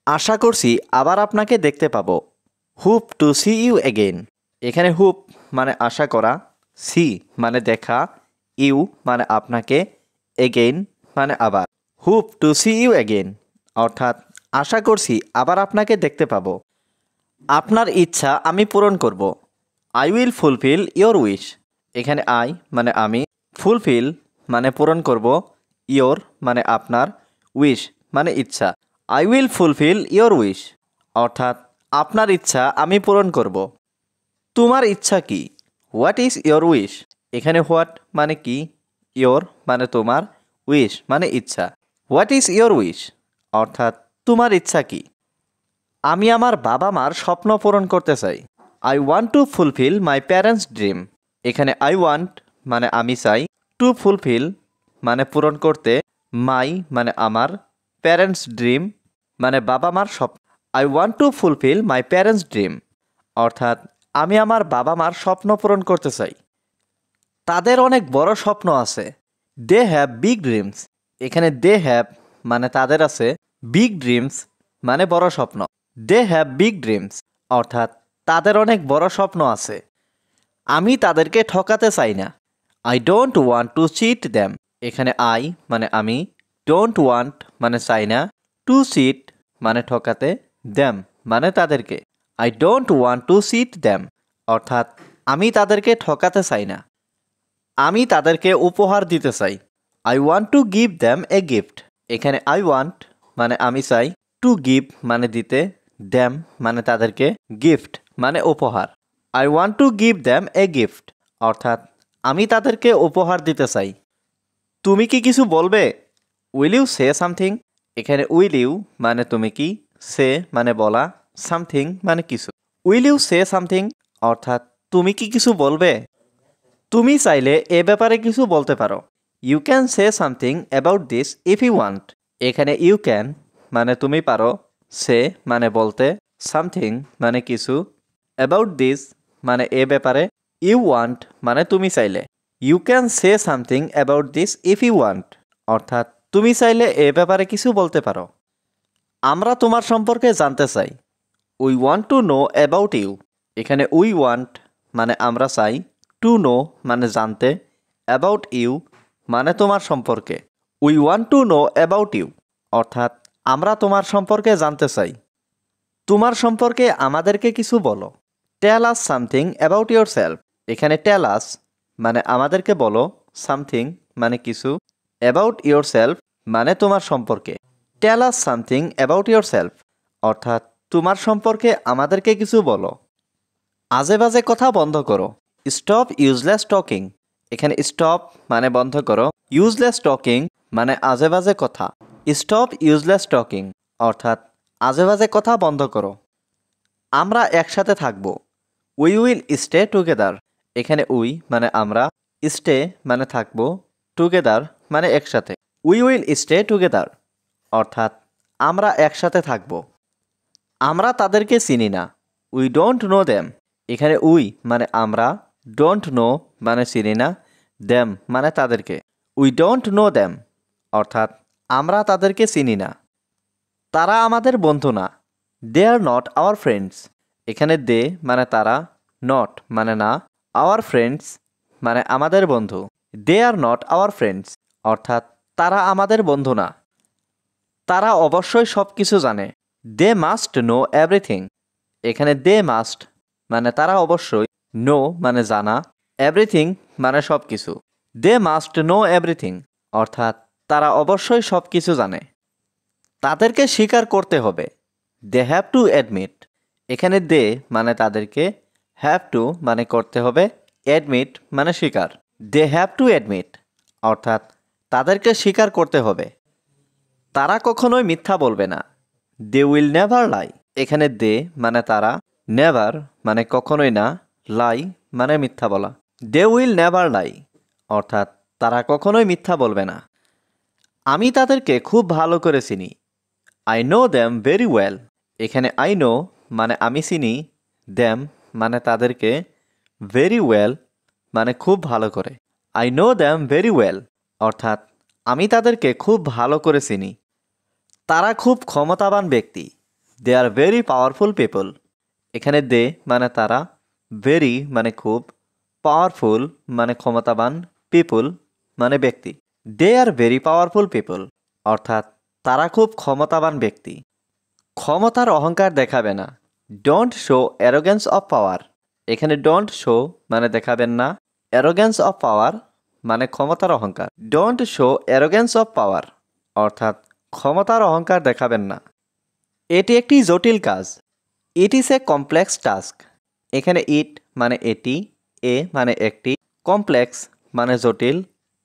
আশা করছি আবার আপনাকে দেখতে পাবো। Hope to see you again. এখানে হোপ মানে আশা করা, সি মানে দেখা, ইউ মানে আপনাকে, এগেইন মানে আবার। Hope to see you again অর্থাৎ আশা করছি আবার আপনাকে দেখতে পাবো। আপনার ইচ্ছা আমি পূরণ করব। I will fulfil your wish. এখানে আই মানে আমি, ফুলফিল মানে পূরণ করব, ইয়োর মানে আপনার, উইশ মানে ইচ্ছা। I will fulfil your wish অর্থাৎ আপনার ইচ্ছা আমি পূরণ করব। তোমার ইচ্ছা কি? What is your wish? এখানে হোয়াট মানে কি, ইয়োর মানে তোমার, উইশ মানে ইচ্ছা। হোয়াট ইজ ইয়োর উইশ অর্থাৎ তোমার ইচ্ছা কি? আমি আমার বাবা মার স্বপ্ন পূরণ করতে চাই। I want to fulfil my parents dream. এখানে আই ওয়ান্ট মানে আমি চাই, টু ফুলফিল মানে পূরণ করতে, মাই মানে আমার, প্যারেন্টস ড্রিম মানে বাবা মার স্বপ্ন। I want to fulfil my parents dream অর্থাৎ আমি আমার বাবা মার স্বপ্ন পূরণ করতে চাই। তাদের অনেক বড় স্বপ্ন আছে। They have big dreams. এখানে দে হ্যাভ মানে তাদের আছে, বিগ ড্রিমস মানে বড় স্বপ্ন। দে হ্যাভ বিগ ড্রিমস অর্থাৎ তাদের অনেক বড় স্বপ্ন আছে। আমি তাদেরকে ঠকাতে চাই না। I don't want to cheat them. এখানে আই মানে আমি, ডোন্ট ওয়ান্ট মানে চাই না, টু চিট মানে ঠকাতে, দ্যাম মানে তাদেরকে। I don't want to cheat them অর্থাৎ আমি তাদেরকে ঠকাতে চাই না। আমি তাদেরকে উপহার দিতে চাই। I want to give them a gift. এখানে আই ওয়ান্ট মানে আমি চাই, টু গিভ মানে দিতে, দ্যাম মানে তাদেরকে, গিফট মানে উপহার। I want to give them a gift অর্থাৎ আমি তাদেরকে উপহার দিতে চাই। তুমি কি কিছু বলবে? Will you say something. এখানে উইল ইউ মানে তুমি কি, সে মানে বলা, সামথিং মানে কিছু। উইল ইউ সে সামথিং অর্থাৎ তুমি কি কিছু বলবে? তুমি চাইলে এ ব্যাপারে কিছু বলতে পারো। You can say something about this if you want. এখানে ইউ ক্যান মানে তুমি পারো, সে মানে বলতে, সামথিং মানে কিছু, অ্যাবাউট দিস মানে এ ব্যাপারে, ইউ ওয়ান্ট মানে তুমি চাইলে। You can say something about this if you want অর্থাৎ তুমি চাইলে এ ব্যাপারে কিছু বলতে পারো। আমরা তোমার সম্পর্কে জানতে চাই। We want to know about you. এখানে উই ওয়ান্ট মানে আমরা চাই, টু নো মানে জানতে, অ্যাবাউট ইউ মানে তোমার সম্পর্কে। We want to know about you অর্থাৎ আমরা তোমার সম্পর্কে জানতে চাই। তোমার সম্পর্কে আমাদেরকে কিছু বলো। Tell us something about yourself. এখানে টেল আস মানে আমাদেরকে বলো, সামথিং মানে কিছু, অ্যাবাউট ইয়োর সেলফ মানে তোমার সম্পর্কে। Tell us something about yourself অর্থাৎ তোমার সম্পর্কে আমাদেরকে কিছু বলো। আজে বাজে কথা বন্ধ করো। Stop useless talking. এখানে স্টপ মানে বন্ধ করো, ইউজলেস টকিং মানে আজে বাজে কথা। স্টপ ইউজলেস টকিং অর্থাৎ আজে বাজে কথা বন্ধ করো। আমরা একসাথে থাকবো। We will stay together. এখানে উই মানে আমরা, স্টে মানে থাকবো, টুগেদার মানে একসাথে। উই উইল স্টে টুগেদার অর্থাৎ আমরা একসাথে থাকবো। আমরা তাদেরকে চিনি না। We don't know them. এখানে উই মানে আমরা, ডোন্ট নো মানে চিনি না, দ্যাম মানে তাদেরকে। উই ডোন্ট নো দ্যাম অর্থাৎ আমরা তাদেরকে চিনি না। তারা আমাদের বন্ধু না। দে আর নট আওয়ার ফ্রেন্ডস। এখানে দে মানে তারা, নট মানে না, আওয়ার ফ্রেন্ডস মানে আমাদের বন্ধু। দে আর নট আওয়ার ফ্রেন্ডস অর্থাৎ তারা আমাদের বন্ধু না। তারা অবশ্যই সব কিছু জানে। They must know everything. এখানে দে মাস্ট মানে তারা অবশ্যই, নো মানে জানা, এভরিথিং মানে সব কিছু। দে মাস্ট নো এভরিথিং অর্থাৎ তারা অবশ্যই সব কিছু জানে। তাদেরকে স্বীকার করতে হবে। They have to admit. এখানে দে মানে তাদেরকে, হ্যাভ টু মানে করতে হবে, অ্যাডমিট মানে স্বীকার। দে হ্যাভ টু অ্যাডমিট অর্থাৎ তাদেরকে স্বীকার করতে হবে। তারা কখনোই মিথ্যা বলবে না। They will never lie. এখানে দে মানে তারা, নেভার মানে কখনোই না, লাই মানে মিথ্যা বলা। দে উইল নেভার লাই অর্থাৎ তারা কখনোই মিথ্যা বলবে না। আমি তাদেরকে খুব ভালো করে চিনি। I know them very well. এখানে আই নো মানে আমি চিনি, দ্যাম মানে তাদেরকে, ভেরি ওয়েল মানে খুব ভালো করে। I know them very well অর্থাৎ আমি তাদেরকে খুব ভালো করে চিনি। তারা খুব ক্ষমতাবান ব্যক্তি। দে আর ভেরি পাওয়ারফুল পিপল। এখানে দে মানে তারা, ভেরি মানে খুব, পাওয়ারফুল মানে ক্ষমতাবান, পিপল মানে ব্যক্তি। দে আর ভেরি পাওয়ারফুল পিপল অর্থাৎ তারা খুব ক্ষমতাবান ব্যক্তি। ক্ষমতার অহংকার দেখাবে না। Don't show arrogance of power. এখানে ডোন্ট শো মানে দেখাবেন না, অ্যারোগ্যান্স অফ পাওয়ার মানে ক্ষমতার অহংকার। Don't show arrogance of power অর্থাৎ ক্ষমতার অহংকার দেখাবেন না। এটি একটি জটিল কাজ। It is a complex task. এখানে ইট মানে এটি, এ মানে একটি, কমপ্লেক্স মানে জটিল,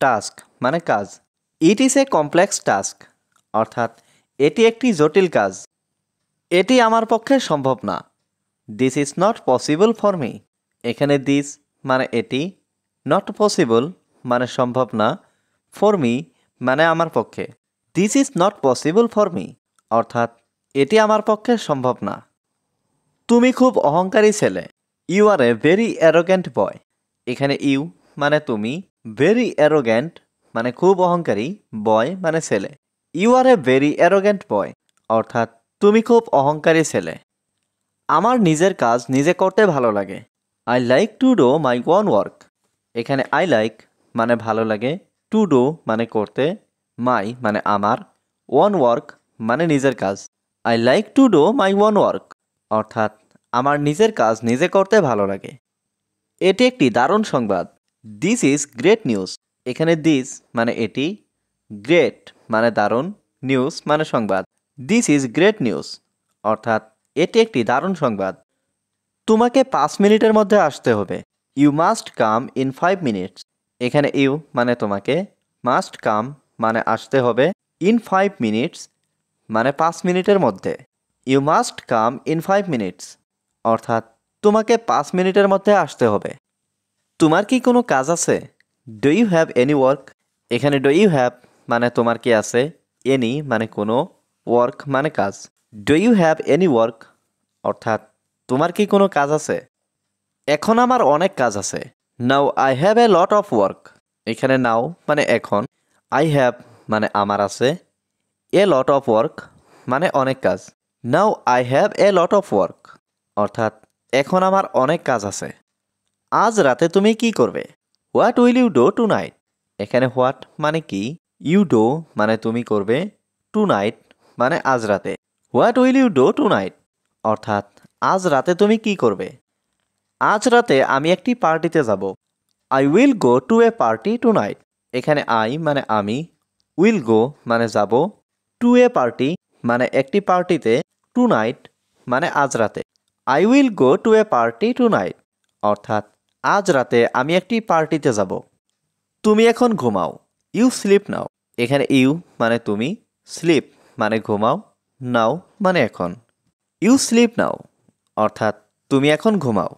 টাস্ক মানে কাজ। It is a complex task অর্থাৎ এটি একটি জটিল কাজ। এটি আমার পক্ষে সম্ভব না। This is not possible for me. এখানে দিস মানে এটি, নট পসিবল মানে সম্ভব না, ফর মি মানে আমার পক্ষে। This is not possible for me অর্থাৎ এটি আমার পক্ষে সম্ভব না। তুমি খুব অহংকারী ছেলে। You are a very arrogant boy. এখানে ইউ মানে তুমি, ভেরি অ্যারোগ্যান্ট মানে খুব অহংকারী, বয় মানে ছেলে। You are a very arrogant boy অর্থাৎ তুমি খুব অহংকারী ছেলে। আমার নিজের কাজ নিজে করতে ভালো লাগে। I like to do my own work. এখানে আই লাইক মানে ভালো লাগে, টু ডু মানে করতে, মাই মানে আমার, ওন ওয়ার্ক মানে নিজের কাজ। I like to do my own work অর্থাৎ আমার নিজের কাজ নিজে করতে ভালো লাগে। এটি একটি দারুণ সংবাদ। This is great news. এখানে দিস মানে এটি, গ্রেট মানে দারুণ, নিউজ মানে সংবাদ। দিস ইজ গ্রেট নিউজ অর্থাৎ এটি একটি দারুণ সংবাদ। তোমাকে 5 মিনিটের মধ্যে আসতে হবে। You must come in 5 minutes. এখানে ইউ মানে তোমাকে, মাস্ট কাম মানে আসতে হবে, ইন 5 মিনিটস মানে 5 মিনিটের মধ্যে। You must come in 5 minutes অর্থাৎ তোমাকে 5 মিনিটের মধ্যে আসতে হবে। তোমার কি কোনো কাজ আছে? Do you have any work? এখানে ডু ইউ হ্যাভ মানে তোমার কি আছে, এনি মানে কোনো, ওয়ার্ক মানে কাজ। Do you have any work অর্থাৎ তোমার কি কোনো কাজ আছে? এখন আমার অনেক কাজ আছে। Now I have a lot of work. এখানে নাও মানে এখন, আই হ্যাভ মানে আমার আছে, এ লট অফ ওয়ার্ক মানে অনেক কাজ। Now I have a lot of work অর্থাৎ এখন আমার অনেক কাজ আছে। আজ রাতে তুমি কি করবে? What will you do tonight? এখানে হোয়াট মানে কি, ইউ ডু মানে তুমি করবে, টু নাইট মানে আজ রাতে। What will you do tonight অর্থাৎ আজ রাতে তুমি কি করবে? আজ রাতে আমি একটি পার্টিতে যাব। I will go to a party tonight. এখানে আই মানে আমি, উইল গো মানে যাব, টু এ পার্টি মানে একটি পার্টিতে, টু নাইট মানে আজ রাতে। I will go to a party tonight অর্থাৎ আজ রাতে আমি একটি পার্টিতে যাব। তুমি এখন ঘুমাও। You sleep now. এখানে ইউ মানে তুমি, স্লিপ মানে ঘুমাও, নাও মানে এখন। ইউ স্লিপ নাও অর্থাৎ তুমি এখন ঘুমাও।